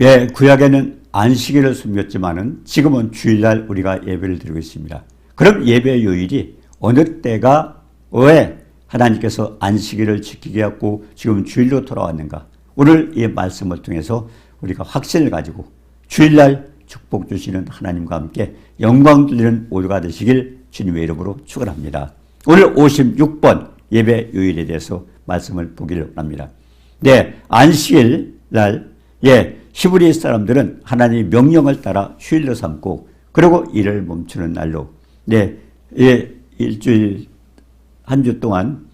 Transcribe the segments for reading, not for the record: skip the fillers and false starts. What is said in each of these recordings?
예, 구약에는 안식일을 숨겼지만은 지금은 주일날 우리가 예배를 드리고 있습니다. 그럼 예배 요일이 어느 때가 왜 하나님께서 안식일을 지키게 하고 지금 주일로 돌아왔는가? 오늘 이 말씀을 통해서 우리가 확신을 가지고 주일날 축복 주시는 하나님과 함께 영광 돌리는 오후가 되시길 주님의 이름으로 축원합니다. 오늘 56번 예배 요일에 대해서 말씀을 보기를 원합니다. 네, 안식일 날, 히브리 사람들은 하나님의 명령을 따라 휴일로 삼고, 그리고 일을 멈추는 날로, 일주일, 한 주 동안,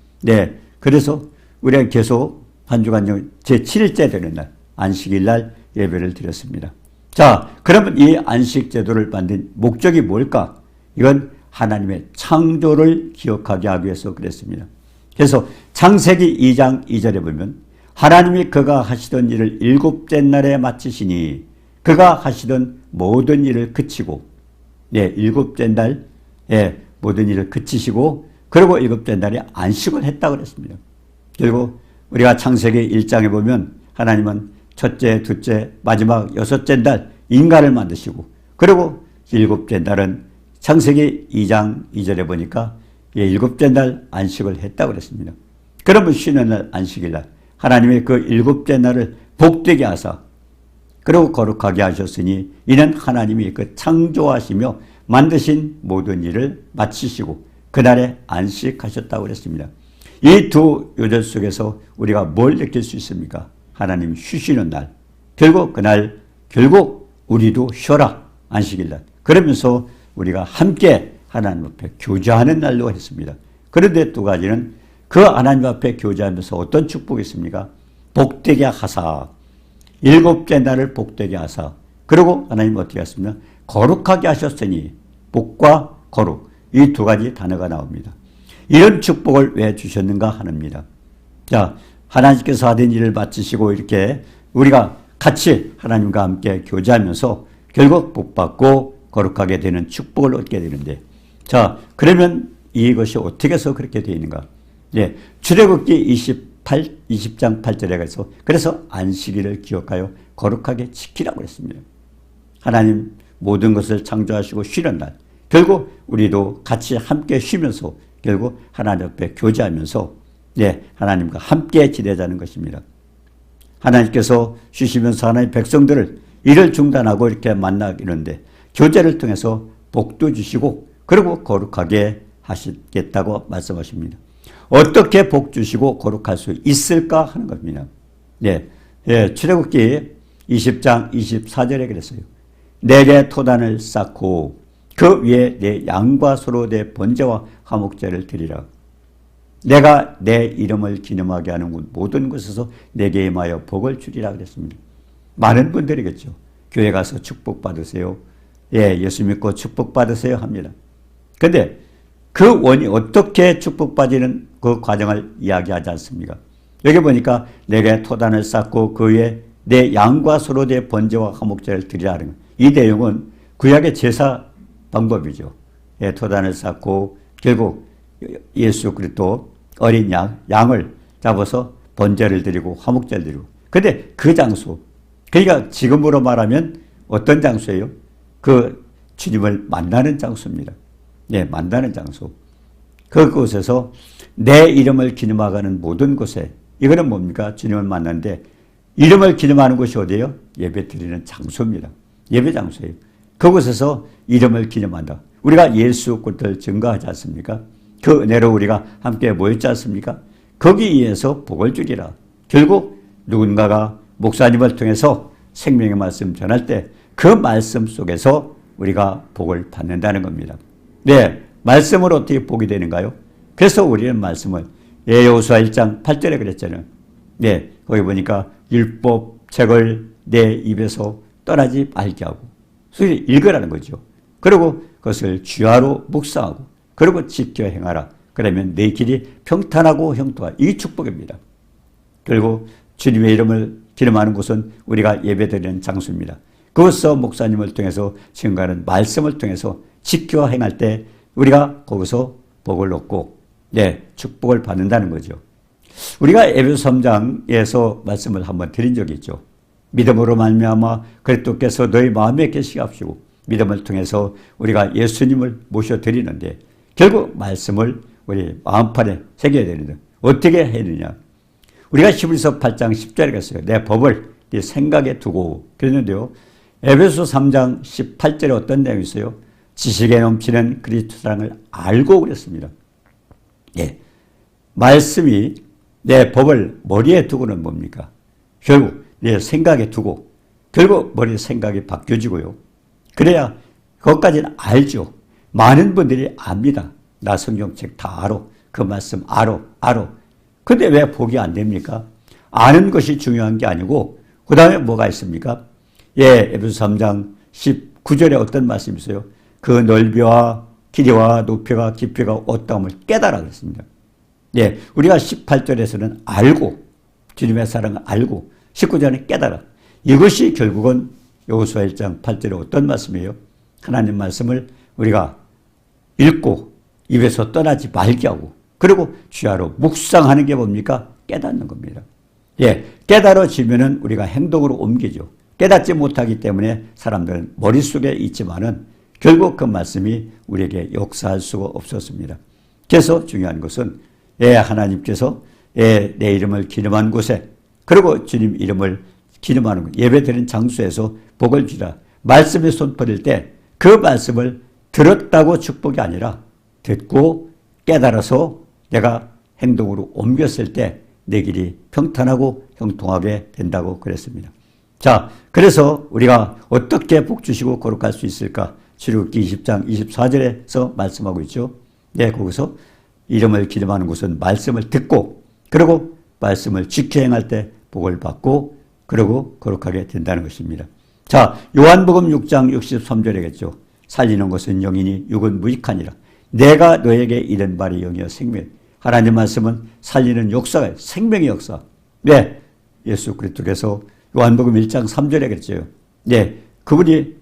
그래서 우리가 계속 한 주간 제7일째 되는 날, 안식일 날 예배를 드렸습니다. 자, 그러면 이 안식 제도를 만든 목적이 뭘까? 이건 하나님의 창조를 기억하게 하기 위해서 그랬습니다. 그래서 창세기 2장 2절에 보면 하나님이 그가 하시던 일을 일곱째 날에 마치시니 그가 하시던 모든 일을 그치고, 일곱째 날 모든 일을 그치시고, 그리고 일곱째 날에 안식을 했다고 그랬습니다. 그리고 우리가 창세기 1장에 보면 하나님은 첫째, 둘째, 마지막 여섯째 날 인간을 만드시고, 그리고 일곱째 날은 창세기 2장 2절에 보니까 일곱째 날 안식을 했다고 그랬습니다. 그러면 쉬는 날 안식일 날 하나님의 그 일곱째 날을 복되게 하사 그리고 거룩하게 하셨으니 이는 하나님이 그 창조하시며 만드신 모든 일을 마치시고 그날에 안식하셨다고 그랬습니다. 이 두 요절 속에서 우리가 뭘 느낄 수 있습니까? 하나님 쉬시는 날, 결국 그날 결국 우리도 쉬어라, 안식일 날. 그러면서 우리가 함께 하나님 앞에 교제하는 날로 했습니다. 그런데 두 가지는 그 하나님 앞에 교제하면서 어떤 축복이 있습니까? 복되게 하사, 일곱째 날을 복되게 하사, 그리고 하나님 어떻게 하십니까? 거룩하게 하셨으니, 복과 거룩, 이 두 가지 단어가 나옵니다. 이런 축복을 왜 주셨는가 하는입니다. 자, 하나님께서 하던 일을 마치시고 이렇게 우리가 같이 하나님과 함께 교제하면서 결국 복받고 거룩하게 되는 축복을 얻게 되는데, 자, 그러면 이것이 어떻게 해서 그렇게 되어 있는가? 출애굽기 20장 8절에 가서 그래서 안식일을 기억하여 거룩하게 지키라고 했습니다. 하나님 모든 것을 창조하시고 쉬는 날, 결국 우리도 같이 함께 쉬면서 결국 하나님 앞에 교제하면서 하나님과 함께 지내자는 것입니다. 하나님께서 쉬시면서 하나님의 백성들을 일을 중단하고 이렇게 만나기는데 교제를 통해서 복도 주시고 그리고 거룩하게 하시겠다고 말씀하십니다. 어떻게 복 주시고 거룩할 수 있을까 하는 겁니다. 출애굽기 20장 24절에 그랬어요. 내게 토단을 쌓고 그 위에 내 양과 소로 내 번제와 화목제를 드리라. 내가 내 이름을 기념하게 하는 모든 곳에서 내게 임하여 복을 주리라 그랬습니다. 많은 분들이겠죠. 교회 가서 축복받으세요. 예수 믿고 축복받으세요 합니다. 근데 그 원이 어떻게 축복받는 그 과정을 이야기하지 않습니까? 여기 보니까 내게 토단을 쌓고 그 위에 내 양과 소로 내 번제와 화목제를 드리라. 이 내용은 구약의 제사 방법이죠. 토단을 쌓고 결국 예수 그리스도 어린 양을 잡아서 번제를 드리고 화목제를 드리고. 근데 그 장소, 그러니까 지금으로 말하면 어떤 장소예요? 그 주님을 만나는 장소입니다. 만나는 장소. 그곳에서 내 이름을 기념하는 모든 곳에, 이거는 뭡니까? 주님을 만나는데 이름을 기념하는 곳이 어디예요? 예배 드리는 장소입니다. 예배 장소예요. 그곳에서 이름을 기념한다. 우리가 예수 그리스도를 증거하지 않습니까? 그 은혜로 우리가 함께 모였지 않습니까? 거기에서 복을 주리라. 결국 누군가가 목사님을 통해서 생명의 말씀 전할 때 그 말씀 속에서 우리가 복을 받는다는 겁니다. 말씀으로 어떻게 복이 되는가요? 그래서 우리는 말씀을 여호수아 1장 8절에 그랬잖아요. 거기 보니까 율법 책을 내 입에서 떠나지 말게 하고 읽으라는 거죠. 그리고 그것을 주야로 묵상하고 그리고 지켜 행하라. 그러면 내 길이 평탄하고 형통하라. 이 축복입니다. 그리고 주님의 이름을 기념하는 곳은 우리가 예배드리는 장소입니다. 그것서 목사님을 통해서 증거하는 말씀을 통해서 지켜 행할 때 우리가 거기서 복을 얻고 축복을 받는다는 거죠. 우리가 에베소 3장에서 말씀을 한번 드린 적이 있죠. 믿음으로 말미암아 그리스도께서 너희 마음에 계시게 하시고 믿음을 통해서 우리가 예수님을 모셔드리는데 결국 말씀을 우리 마음판에 새겨야 되는데 어떻게 해야 되느냐. 우리가 히브리서 8장 10절에 갔어요. 내 법을 네 생각에 두고 그랬는데요. 에베소 3장 18절에 어떤 내용이 있어요? 지식에 넘치는 그리스도 사랑을 알고 그랬습니다. 예. 말씀이 내 법을 머리에 두고는 뭡니까? 결국 내 생각에 두고 결국 머리 생각이 바뀌어지고요. 그래야 그것까지는 알죠. 많은 분들이 압니다. 나 성경책 다 알아. 그 말씀 알아. 근데 왜 복이 안 됩니까? 아는 것이 중요한 게 아니고 그 다음에 뭐가 있습니까? 예, 에베소 3장 19절에 어떤 말씀이 있어요? 그 넓이와 길이와 높이가 깊이가 어떠함을 깨달아 그랬습니다. 예, 우리가 18절에서는 알고 주님의 사랑을 알고 19절에 깨달아. 이것이 결국은 여호수아 1장 8절에 어떤 말씀이에요? 하나님 말씀을 우리가 읽고 입에서 떠나지 말게 하고 그리고 주야로 묵상하는 게 뭡니까? 깨닫는 겁니다. 예, 깨달아지면은 우리가 행동으로 옮기죠. 깨닫지 못하기 때문에 사람들은 머릿속에 있지만은 결국 그 말씀이 우리에게 역사할 수가 없었습니다. 그래서 중요한 것은 하나님께서 내 이름을 기름한 곳에 그리고 주님 이름을 기름하는 곳, 예배드리는 장소에서 복을 주라. 말씀에 손 버릴 때 그 말씀을 들었다고 축복이 아니라 듣고 깨달아서 내가 행동으로 옮겼을 때 내 길이 평탄하고 형통하게 된다고 그랬습니다. 자, 그래서 우리가 어떻게 복 주시고 거룩할 수 있을까? 출애굽기 20장 24절에서 말씀하고 있죠. 네, 거기서 이름을 기름하는 곳은 말씀을 듣고 그리고 말씀을 지켜 행할 때 복을 받고 그리고 거룩하게 된다는 것입니다. 자, 요한복음 6장 63절이겠죠. 살리는 것은 영이니 육은 무익하니라. 내가 너에게 이른 말이 영이여 생명. 하나님 말씀은 살리는 역사가 생명의 역사. 네, 예수 그리스도께서 요한복음 1장 3절에 그랬죠. 네, 그분이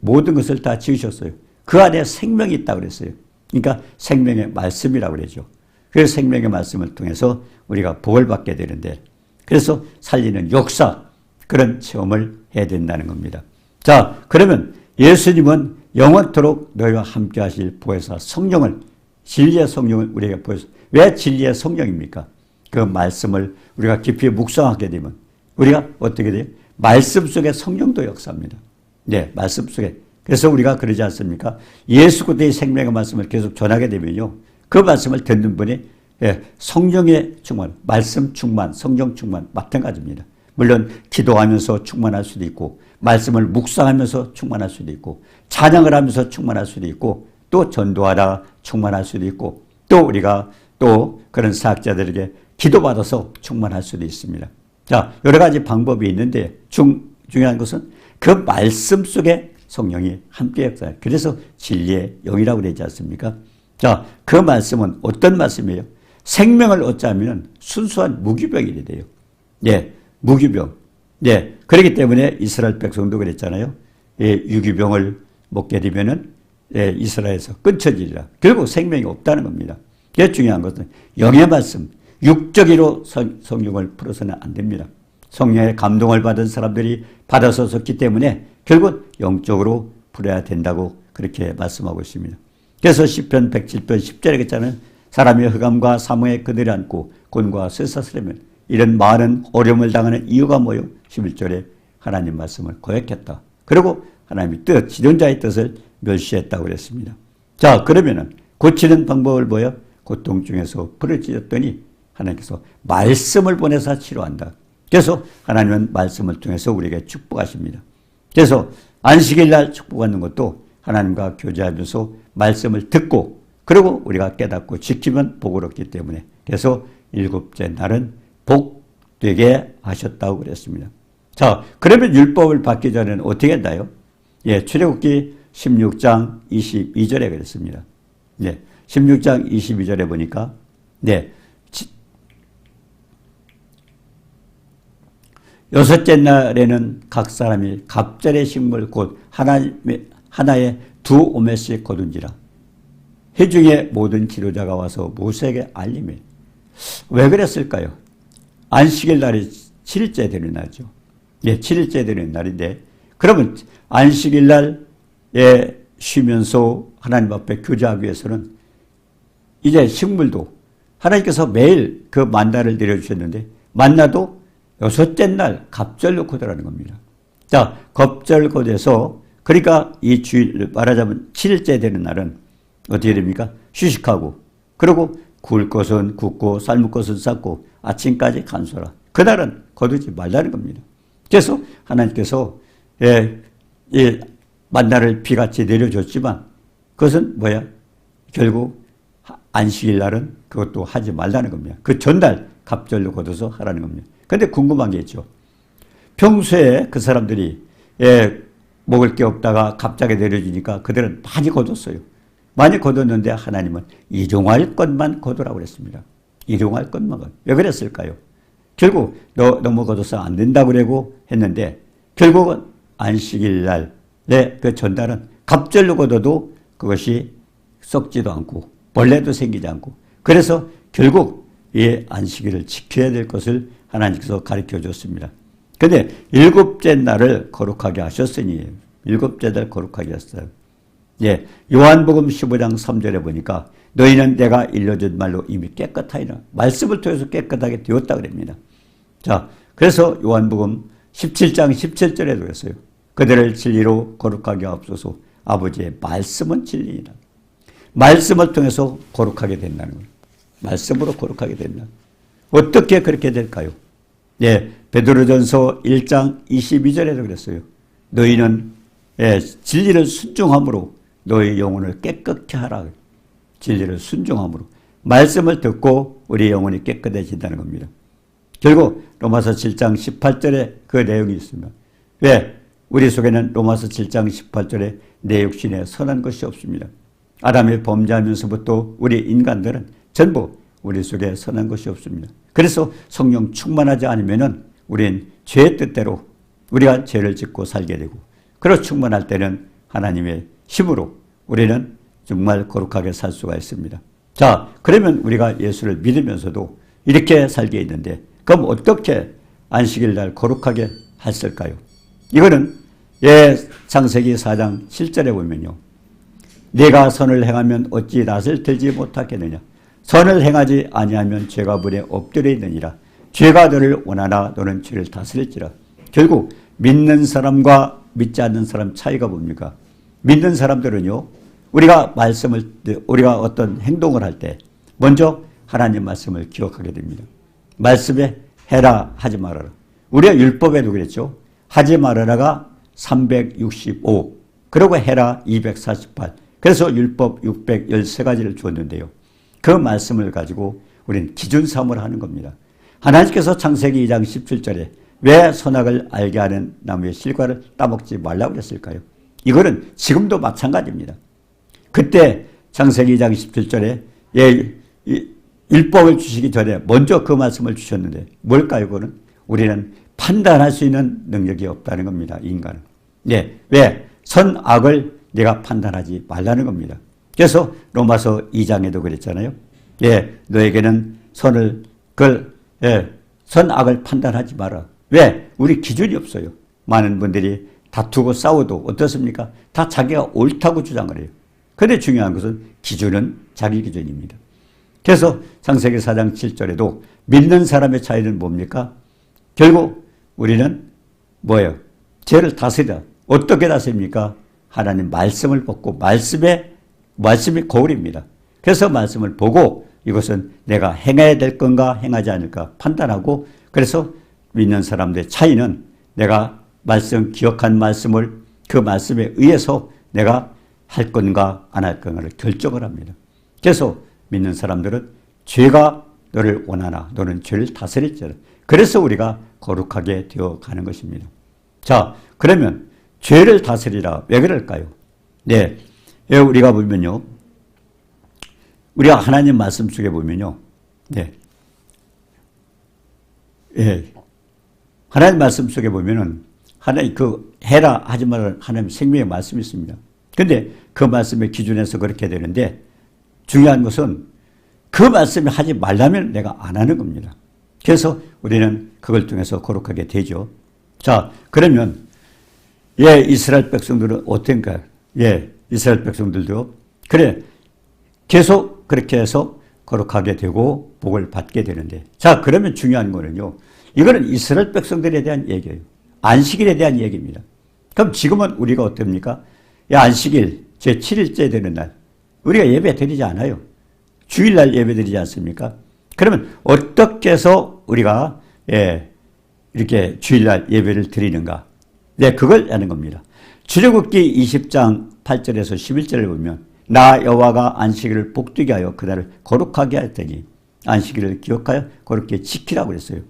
모든 것을 다 지으셨어요. 그 안에 생명이 있다고 그랬어요. 그러니까 생명의 말씀이라고 그러죠. 그 생명의 말씀을 통해서 우리가 복을 받게 되는데 그래서 살리는 역사 그런 체험을 해야 된다는 겁니다. 자, 그러면 예수님은 영원토록 너희와 함께 하실 보혜사 성령을 진리의 성령을 우리에게 보여서 왜 진리의 성령입니까? 그 말씀을 우리가 깊이 묵상하게 되면 우리가 어떻게 돼요? 말씀 속에 성령도 역사합니다. 네, 말씀 속에. 그래서 우리가 그러지 않습니까? 예수 그리스도의 생명의 말씀을 계속 전하게 되면요. 그 말씀을 듣는 분이 성령의 충만, 말씀 충만, 성령 충만 마찬가지입니다. 물론 기도하면서 충만할 수도 있고 말씀을 묵상하면서 충만할 수도 있고 찬양을 하면서 충만할 수도 있고 또 전도하다 충만할 수도 있고 또 우리가 또 그런 사역자들에게 기도받아서 충만할 수도 있습니다. 자, 여러 가지 방법이 있는데 중요한 것은 그 말씀 속에 성령이 함께 역사해요. 그래서 진리의 영이라고 되지 않습니까? 자, 그 말씀은 어떤 말씀이에요? 생명을 얻자면 순수한 무기병이 돼요. 예, 무기병. 예, 그렇기 때문에 이스라엘 백성도 그랬잖아요. 예, 유기병을 먹게 되면은 이스라엘에서 끊쳐지리라. 결국 생명이 없다는 겁니다. 그게 중요한 것은 영의 말씀, 육적으로 성령을 풀어서는 안 됩니다. 성령의 감동을 받은 사람들이 받아서 섰기 때문에 결국 영적으로 풀어야 된다고 그렇게 말씀하고 있습니다. 그래서 시편 107편 10절에 했잖아요. 사람의 흑암과 사모에 그들이 앉고 곤과 쇠사슬이면 이런 많은 어려움을 당하는 이유가 뭐요? 11절에 하나님 말씀을 거역했다. 그리고 하나님의 뜻, 지존자의 뜻을 멸시했다고 그랬습니다. 자, 그러면은 고치는 방법을 뭐요? 고통 중에서 부르짖었더니 하나님께서 말씀을 보내서 치료한다. 그래서 하나님은 말씀을 통해서 우리에게 축복하십니다. 그래서 안식일 날 축복받는 것도 하나님과 교제하면서 말씀을 듣고 그리고 우리가 깨닫고 지키면 복을 얻기 때문에 그래서 일곱째 날은 복되게 하셨다고 그랬습니다. 자, 그러면 율법을 받기 전에는 어떻게 했나요? 예, 출애굽기 16장 22절에 그랬습니다. 네, 16장 22절에 보니까 네, 여섯째 날에는 각 사람이 갑절의 식물 곧 하나에 두 오멜씩 거둔지라. 회중의 모든 지도자가 와서 모세에게 알림해. 왜 그랬을까요? 안식일 날이 7일째 되는 날이죠. 예, 7일째 되는 날인데, 그러면 안식일 날에 쉬면서 하나님 앞에 교제하기 위해서는 이제 식물도 하나님께서 매일 그 만나를 내려주셨는데, 만나도 6째 날 갑절로 거두라는 겁니다. 자, 갑절 거두에서, 그러니까 이 주일, 말하자면 7일째 되는 날은 어떻게 됩니까? 휴식하고, 그리고 구울 것은 굽고, 삶을 것은 삶고, 아침까지 간소하라. 그날은 거두지 말라는 겁니다. 그래서 하나님께서 만나를 비같이 내려줬지만, 그것은 뭐야? 결국 안식일 날은 그것도 하지 말라는 겁니다. 그 전날 갑절로 거둬서 하라는 겁니다. 그런데 궁금한 게 있죠. 평소에 그 사람들이 먹을 게 없다가 갑자기 내려주니까 그들은 많이 거뒀어요. 많이 거뒀는데 하나님은 일용할 것만 거두라고 그랬습니다. 일용할 것만. 왜 그랬을까요? 결국 너무 거둬서 안 된다고 그러고 했는데, 결국은 안식일 날의 그 전날은 갑절로 거둬도 그것이 썩지도 않고 벌레도 생기지 않고, 그래서 결국 이 안식일을 지켜야 될 것을 하나님께서 가르쳐 줬습니다. 그런데 7째 날을 거룩하게 하셨으니, 7째 날 거룩하게 하셨어요. 예, 요한복음 15장 3절에 보니까 너희는 내가 일러준 말로 이미 깨끗하리라. 말씀을 통해서 깨끗하게 되었다 그럽니다. 자, 그래서 요한복음 17장 17절에도 그랬어요. 그들을 진리로 거룩하게 하옵소서. 아버지의 말씀은 진리이다. 말씀을 통해서 거룩하게 된다는 거예요. 말씀으로 거룩하게 된다. 어떻게 그렇게 될까요? 예, 베드로전서 1장 22절에도 그랬어요. 너희는 진리를 순종함으로 너희 영혼을 깨끗게 하라. 진리를 순종함으로. 말씀을 듣고 우리 영혼이 깨끗해진다는 겁니다. 결국 로마서 7장 18절에 그 내용이 있습니다. 왜? 우리 속에는 로마서 7장 18절에 내 육신에 선한 것이 없습니다. 아담이 범죄하면서부터 우리 인간들은 전부 우리 속에 선한 것이 없습니다. 그래서 성령 충만하지 않으면은 우리는 죄의 뜻대로 우리가 죄를 짓고 살게 되고, 그리고 충만할 때는 하나님의 힘으로 우리는 정말 거룩하게 살 수가 있습니다. 자, 그러면 우리가 예수를 믿으면서도 이렇게 살게 있는데, 그럼 어떻게 안식일 날 거룩하게 했을까요? 이거는 창세기 4장 7절에 보면요. 네가 선을 행하면 어찌 낯을 들지 못하겠느냐. 선을 행하지 아니하면 죄가 문에 엎드려 있느니라. 죄가 너를 원하나 너는 죄를 다스릴지라. 결국 믿는 사람과 믿지 않는 사람 차이가 뭡니까? 믿는 사람들은요, 우리가 어떤 행동을 할 때 먼저 하나님 말씀을 기억하게 됩니다. 말씀에 해라 하지 말아라. 우리가 율법에도 그랬죠. 하지 말아라가 365, 그리고 해라 248. 그래서 율법 613가지를 주었는데요. 그 말씀을 가지고 우리는 기준 삼으로 하는 겁니다. 하나님께서 창세기 2장 17절에 왜 선악을 알게 하는 나무의 실과를 따먹지 말라고 했을까요? 이거는 지금도 마찬가지입니다. 그때 창세기 2장 17절에 율법을 주시기 전에 먼저 그 말씀을 주셨는데 뭘까요? 그거는 우리는 판단할 수 있는 능력이 없다는 겁니다. 인간은. 네, 왜? 선악을 내가 판단하지 말라는 겁니다. 그래서 로마서 2장에도 그랬잖아요. 예, 너에게는 선악을 판단하지 마라. 왜? 우리 기준이 없어요. 많은 분들이 다투고 싸워도 어떻습니까? 다 자기가 옳다고 주장을 해요. 그런데 중요한 것은 기준은 자기 기준입니다. 그래서 창세기 4장 7절에도 믿는 사람의 차이는 뭡니까? 결국 우리는 뭐예요? 죄를 다스리라. 어떻게 다스립니까? 하나님 말씀을 보고 말씀이 거울입니다. 그래서 말씀을 보고 이것은 내가 행해야 될 건가 행하지 않을까 판단하고, 그래서 믿는 사람들의 차이는 내가 기억한 말씀을 그 말씀에 의해서 내가 할 건가 안 할 건가를 결정을 합니다. 그래서 믿는 사람들은 죄가 너를 원하나 너는 죄를 다스릴지라. 그래서 우리가 거룩하게 되어가는 것입니다. 자, 그러면 죄를 다스리라. 왜 그럴까요? 네, 우리가 보면요, 우리가 하나님 말씀 속에 보면요, 네, 하나님 말씀 속에 보면은 하나님 해라 하지 말라 하나님 생명의 말씀이 있습니다. 근데 그 말씀의 기준에서 그렇게 되는데, 중요한 것은 그 말씀을 하지 말라면 내가 안 하는 겁니다. 그래서 우리는 그걸 통해서 거룩하게 되죠. 자, 그러면 예, 이스라엘 백성들은 어떤가요? 예, 이스라엘 백성들도 그래 계속 그렇게 해서 거룩하게 되고 복을 받게 되는데, 자, 그러면 중요한 거는요, 이거는 이스라엘 백성들에 대한 얘기예요. 안식일에 대한 얘기입니다. 그럼 지금은 우리가 어떻습니까? 안식일 제7일째 되는 날 우리가 예배 드리지 않아요. 주일날 예배 드리지 않습니까? 그러면 어떻게 해서 우리가 이렇게 주일날 예배를 드리는가? 네, 그걸 아는 겁니다. 출애굽기 20장 8절에서 11절을 보면 나 여호와가 안식일을 복되게 하여 그날을 거룩하게 하였더니 안식일을 기억하여 거룩히 지키라고 그랬어요.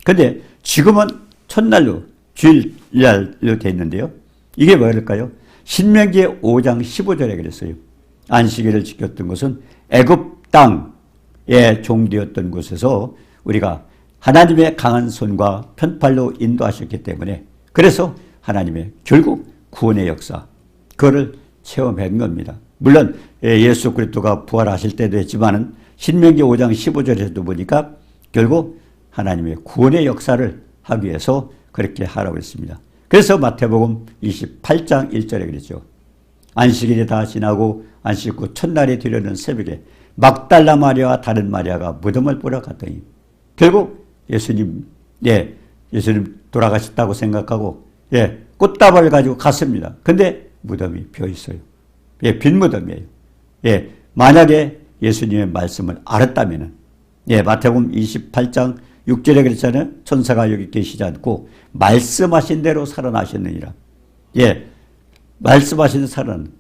그런데 지금은 첫날로 주일날로 되어 있는데요. 이게 뭐랄까요? 신명기 5장 15절에 그랬어요. 안식일을 지켰던 것은 애굽 땅에 종되었던 곳에서 우리가 하나님의 강한 손과 편팔로 인도하셨기 때문에, 그래서 하나님의 결국 구원의 역사, 그거를 체험한 겁니다. 물론 예수 그리스도가 부활하실 때도 했지만은 신명기 5장 15절에서도 보니까 결국 하나님의 구원의 역사를 하기 위해서 그렇게 하라고 했습니다. 그래서 마태복음 28장 1절에 그랬죠. 안식일이 다 지나고 안식 후 첫날에 되려는 새벽에 막달라 마리아와 다른 마리아가 무덤을 보러 갔더니 결국 예수님 돌아가셨다고 생각하고 꽃다발을 가지고 갔습니다. 근데 무덤이 비어 있어요. 빈 무덤이에요. 만약에 예수님의 말씀을 알았다면은, 마태복음 28장 6절에 그랬잖아요. 천사가 여기 계시지 않고 말씀하신 대로 살아나셨느니라. 말씀하신 살아난,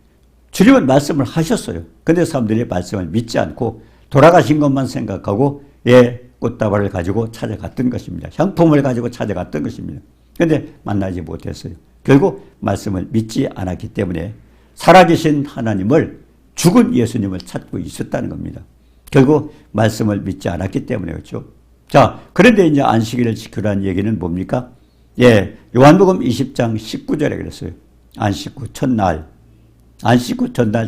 주님은 말씀을 하셨어요. 근데 사람들이 말씀을 믿지 않고 돌아가신 것만 생각하고 꽃다발을 가지고 찾아갔던 것입니다. 향품을 가지고 찾아갔던 것입니다. 그런데 만나지 못했어요. 결국 말씀을 믿지 않았기 때문에 살아계신 하나님을, 죽은 예수님을 찾고 있었다는 겁니다. 결국 말씀을 믿지 않았기 때문에 그렇죠. 자, 그런데 이제 안식일을 지키라는 얘기는 뭡니까? 요한복음 20장 19절에 그랬어요. 안식 후 첫날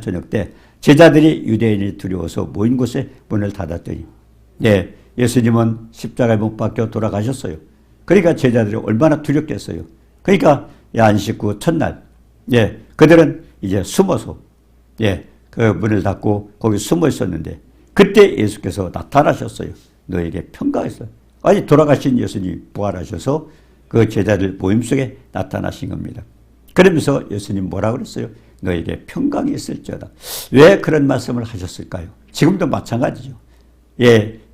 저녁 때 제자들이 유대인이 두려워서 모인 곳에 문을 닫았더니 예수님은 십자가에 못 박혀 돌아가셨어요. 그러니까 제자들이 얼마나 두렵겠어요. 그러니까 안식 후 첫날 그들은 이제 숨어서 그 문을 닫고 거기 숨어 있었는데 그때 예수께서 나타나셨어요. 너에게 평강이 있어요. 아니, 돌아가신 예수님이 부활하셔서 그 제자들 모임 속에 나타나신 겁니다. 그러면서 예수님 뭐라고 그랬어요? 너에게 평강이 있을지어다. 왜 그런 말씀을 하셨을까요? 지금도 마찬가지죠.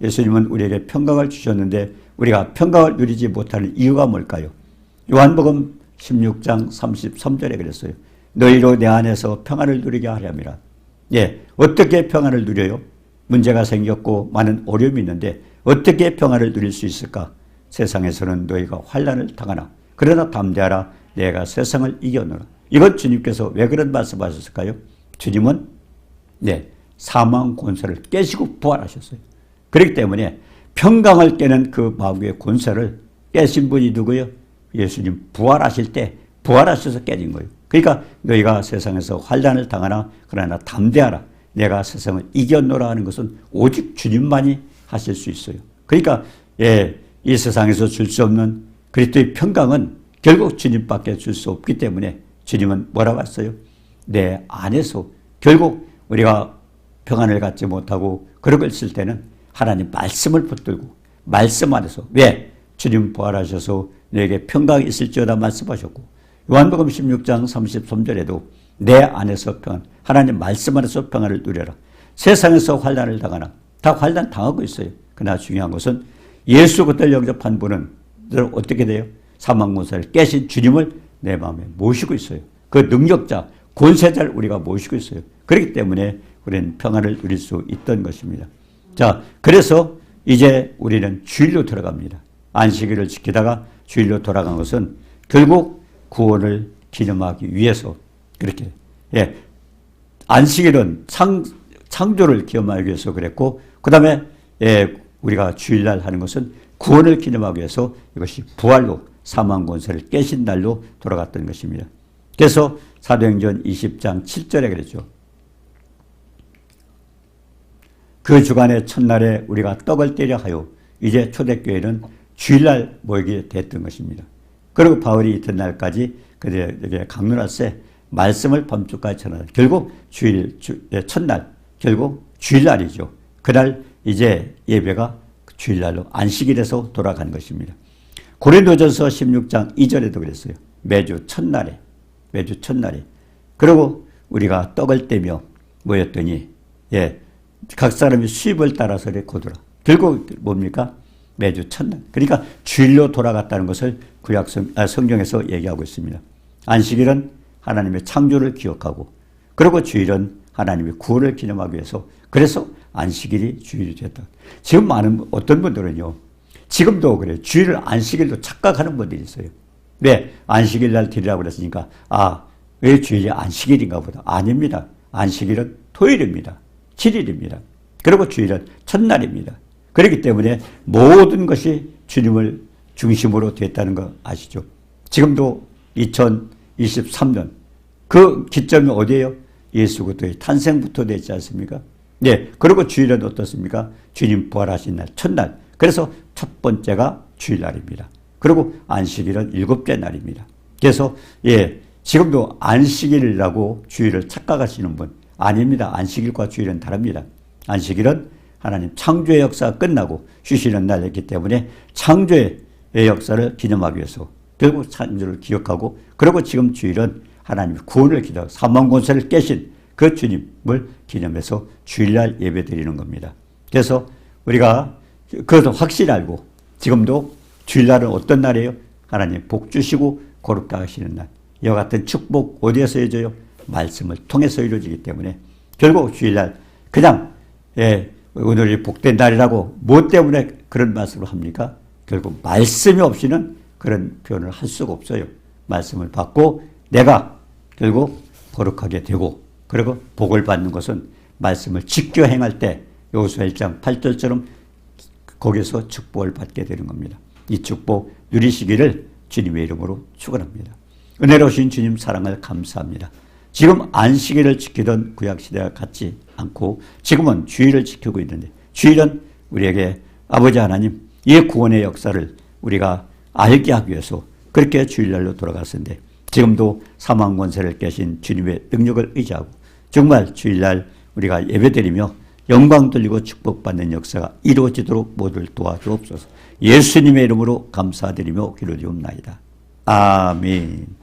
예수님은 우리에게 평강을 주셨는데 우리가 평강을 누리지 못하는 이유가 뭘까요? 요한복음 16장 33절에 그랬어요. 너희로 내 안에서 평안을 누리게 하려니라. 어떻게 평안을 누려요? 문제가 생겼고 많은 어려움이 있는데 어떻게 평안을 누릴 수 있을까? 세상에서는 너희가 환난을 당하나 그러나 담대하라, 내가 세상을 이겨노라. 이건 주님께서 왜 그런 말씀하셨을까요? 주님은 사망 권세를 깨시고 부활하셨어요. 그렇기 때문에 평강을 깨는 그 마귀의 권세를 깨신 분이 누구예요? 예수님 부활하실 때 부활하셔서 깨진 거예요. 그러니까 너희가 세상에서 환난을 당하나 그러나 담대하라, 내가 세상을 이겨노라 하는 것은 오직 주님만이 하실 수 있어요. 그러니까 이 세상에서 줄 수 없는 그리스도의 평강은 결국 주님밖에 줄 수 없기 때문에 주님은 뭐라고 했어요? 내 안에서 결국 우리가 평안을 갖지 못하고 그런 걸 쓸 때는 하나님 말씀을 붙들고 말씀 안에서, 왜? 주님 부활하셔서 너에게 평강이 있을지어다 말씀하셨고, 요한복음 16장 33절에도 내 안에서 평안, 하나님 말씀 안에서 평안을 누려라. 세상에서 환난을 당하나 다 환난 당하고 있어요. 그러나 중요한 것은 예수 그리스도를 영접한 분은 어떻게 돼요? 사망 권세를 깨신 주님을 내 마음에 모시고 있어요. 그 능력자, 권세자를 우리가 모시고 있어요. 그렇기 때문에 우리는 평안을 누릴 수 있던 것입니다. 자, 그래서 이제 우리는 주일로 들어갑니다. 안식일을 지키다가 주일로 돌아간 것은 결국 구원을 기념하기 위해서 그렇게, 안식일은 창조를 기념하기 위해서 그랬고, 그 다음에 우리가 주일날 하는 것은 구원을 기념하기 위해서 이것이 부활로 사망 권세를 깨신 날로 돌아갔던 것입니다. 그래서 사도행전 20장 7절에 그랬죠. 그 주간의 첫날에 우리가 떡을 떼려 하여 이제 초대교회는 주일날 모이게 됐던 것입니다. 그리고 바울이 이튿날까지 그들에게 강론할세 말씀을 밤중까지 전하다. 결국 첫날, 결국 주일날이죠. 그날 이제 예배가 주일날로 안식일에서 돌아간 것입니다. 고린도전서 16장 2절에도 그랬어요. 매주 첫날에. 그리고 우리가 떡을 떼며 모였더니, 각 사람이 수입을 따라서 거두라. 결국 뭡니까? 매주 첫날. 그러니까 주일로 돌아갔다는 것을 성경에서 얘기하고 있습니다. 안식일은 하나님의 창조를 기억하고, 그리고 주일은 하나님의 구원을 기념하기 위해서, 그래서 안식일이 주일이 됐다. 지금 어떤 분들은요, 지금도 그래요. 주일을 안식일로 착각하는 분들이 있어요. 왜? 안식일 날 드리라고 그랬으니까, 왜 주일이 안식일인가 보다. 아닙니다. 안식일은 토요일입니다. 7일입니다. 그리고 주일은 첫날입니다. 그렇기 때문에 모든 것이 주님을 중심으로 됐다는 거 아시죠? 지금도 2023년 그 기점이 어디예요? 예수 그리스도의 탄생부터 되지 않습니까? 네. 그리고 주일은 어떻습니까? 주님 부활하신 날, 첫날. 그래서 첫 번째가 주일날입니다. 그리고 안식일은 7째 날입니다. 그래서 지금도 안식일이라고 주일을 착각하시는 분 아닙니다. 안식일과 주일은 다릅니다. 안식일은 하나님 창조의 역사가 끝나고 쉬시는 날이기 때문에 창조의 역사를 기념하기 위해서 결국 창조를 기억하고, 그리고 지금 주일은 하나님의 구원을 기도하고 사망 권세를 깨신 그 주님을 기념해서 주일날 예배 드리는 겁니다. 그래서 우리가 그것을 확실히 알고, 지금도 주일날은 어떤 날이에요? 하나님 복 주시고 거룩다 하시는 날. 이와 같은 축복 어디에서 이루어져요? 말씀을 통해서 이루어지기 때문에 결국 주일날 그냥 오늘이 복된 날이라고 뭐 때문에 그런 말씀을 합니까? 결국 말씀이 없이는 그런 표현을 할 수가 없어요. 말씀을 받고 내가 결국 거룩하게 되고, 그리고 복을 받는 것은 말씀을 지켜 행할 때 여호수아 1장 8절처럼 거기서 축복을 받게 되는 겁니다. 이 축복 누리시기를 주님의 이름으로 축원합니다. 은혜로우신 주님 사랑을 감사합니다. 지금 안식일을 지키던 구약시대와 같지 않고 지금은 주일을 지키고 있는데, 주일은 우리에게 아버지 하나님 이 구원의 역사를 우리가 알게 하기 위해서 그렇게 주일날로 돌아갔었는데, 지금도 사망 권세를 깨신 주님의 능력을 의지하고 정말 주일날 우리가 예배드리며 영광 돌리고 축복받는 역사가 이루어지도록 모두를 도와주옵소서. 예수님의 이름으로 감사드리며 기도드리옵나이다. 아멘.